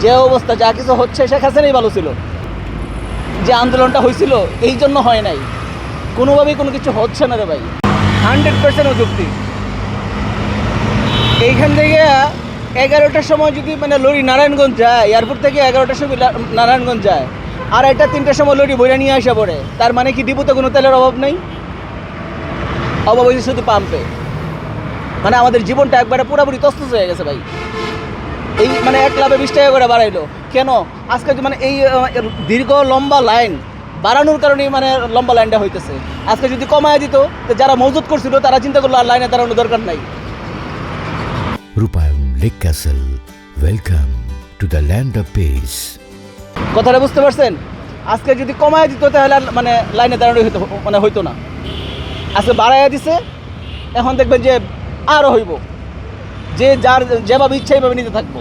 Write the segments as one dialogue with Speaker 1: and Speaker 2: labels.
Speaker 1: যে অবস্থা যা কিছু হচ্ছে শেখ হাসিনাই ভালো ছিল। যে আন্দোলনটা হয়েছিল এই জন্য হয় নাই, কোনোভাবেই কোনো কিছু হচ্ছে না রে ভাই। 100% যুক্তি। এইখান থেকে 11টার সময় যদি মানে লরি নারায়ণগঞ্জ যায়, এয়ারপোর্ট থেকে 11টার সময় নারায়ণগঞ্জ যায়, আর 3টার সময় লরি বইরা নিয়ে আসা পড়ে, তার মানে কি ডিপোতে কোনো তেলের অভাব নেই? অভাব হয়েছে শুধু পাম্পে। মানে আমাদের জীবনটা একবারে পুরোপুরি তস্তস হয়ে গেছে ভাই। এই মানে 1 লাভে 20 টাকা করে বাড়াইলো কেন? আজকে মানে এই দীর্ঘ লম্বা লাইন বাড়ানোর কারণেই মানে লম্বা লাইনটা হইতেছে। আজকে যদি কমায় দিত, তো যারা মজুত করছিল তারা চিন্তা করলো আর লাইনে দাঁড়ানোর দরকার নাই।
Speaker 2: রূপায়ণ lake castle, welcome to the land of piece.
Speaker 1: কথাটা বুঝতে পারছেন? আজকে যদি কমায় দিত তাহলে আর মানে লাইনে দাঁড়ানো হইতো না। আজকে বাড়াইয়া দিছে, এখন দেখবেন যে আরও হইব। যে যার যেভাবে ইচ্ছা এইভাবে নিতে থাকবো।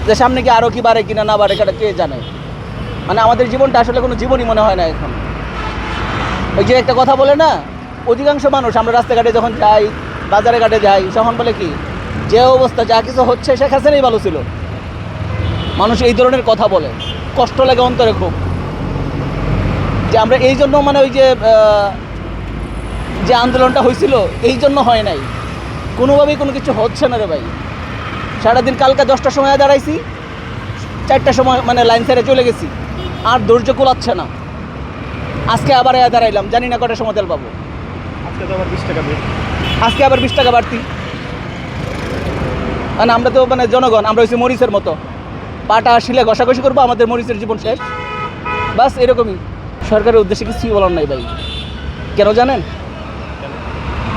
Speaker 1: যে সামনে কি আরও কি বাড়ে কিনা না বাড়ে সেটা কে জানে। মানে আমাদের জীবনটা আসলে কোনো জীবনই মনে হয় না এখন। ওই যে একটা কথা বলে না, অধিকাংশ মানুষ আমরা রাস্তাঘাটে যখন যাই, বাজারে ঘাটে যাই, তখন বলে কি যে অবস্থা যা কিছু হচ্ছে শেখ হাসিনাই ভালো ছিল। মানুষ এই ধরনের কথা বলে, কষ্ট লাগে অন্তরে খুব। যে আমরা এই জন্য মানে ওই যে আন্দোলনটা হয়েছিল এই জন্য হয় নাই, কোনোভাবেই কোনো কিছু হচ্ছে না রে ভাই। সারাদিন কালকে 10টার সময় দাঁড়াইছি, 4টার সময় মানে লাইন ছেড়ে চলে গেছি, আর ধৈর্য কুলাচ্ছে না। আজকে আবার দাঁড়াইলাম, জানি না কটার সময় তেল পাবো।
Speaker 3: আজকে তো আবার 20 টাকা বেড়ে।
Speaker 1: আজকে আবার 20 টাকা বাড়তি। মানে আমরা তো মানে জনগণ, আমরা হচ্ছে মরিচের মতো, পাটা শিলে ঘষাঘষি করবো, আমাদের মরিচের জীবন শেষ। বাস এরকমই। সরকারের উদ্দেশ্যে কিছুই বলার নাই ভাই। কেন জানেন?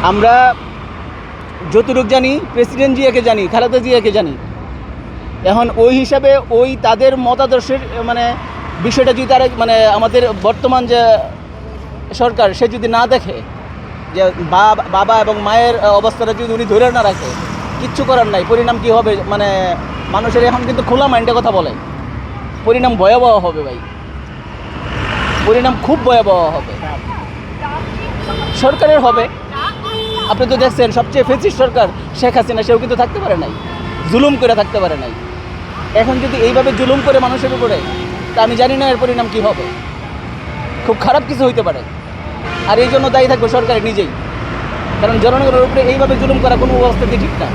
Speaker 1: আমরা যতটুক জানি প্রেসিডেন্ট জিয়াকে জানি, খালেদা জিয়াকে জানি। এখন ওই হিসাবে ওই তাদের মতাদর্শের মানে বিষয়টা যদি তারা মানে আমাদের বর্তমান যে সরকার সে যদি না দেখে, যে বাবা এবং মায়ের অবস্থাটা যদি উনি ধরে না রাখে, কিচ্ছু করার নাই। পরিণাম কি হবে? মানে মানুষের এখন কিন্তু খোলা মাইন্ডে কথা বলে, পরিণাম ভয়াবহ হবে ভাই। পরিণাম খুব ভয়াবহ হবে, সরকারের হবে। আপনি তো দেখছেন সবচেয়ে ফেসিস্ট সরকার শেখ হাসিনা, সেও কিন্তু থাকতে পারে নাই, জুলুম করে থাকতে পারে নাই। এখন যদি এইভাবে জুলুম করে মানুষের উপরে, তা আমি জানি না এর পরিণাম কী হবে। খুব খারাপ কিছু হইতে পারে। আর এই জন্য দায়ী থাকবে সরকার নিজেই, কারণ জনগণের উপরে এইভাবে জুলুম করা কোনো অবস্থাতেই ঠিক না।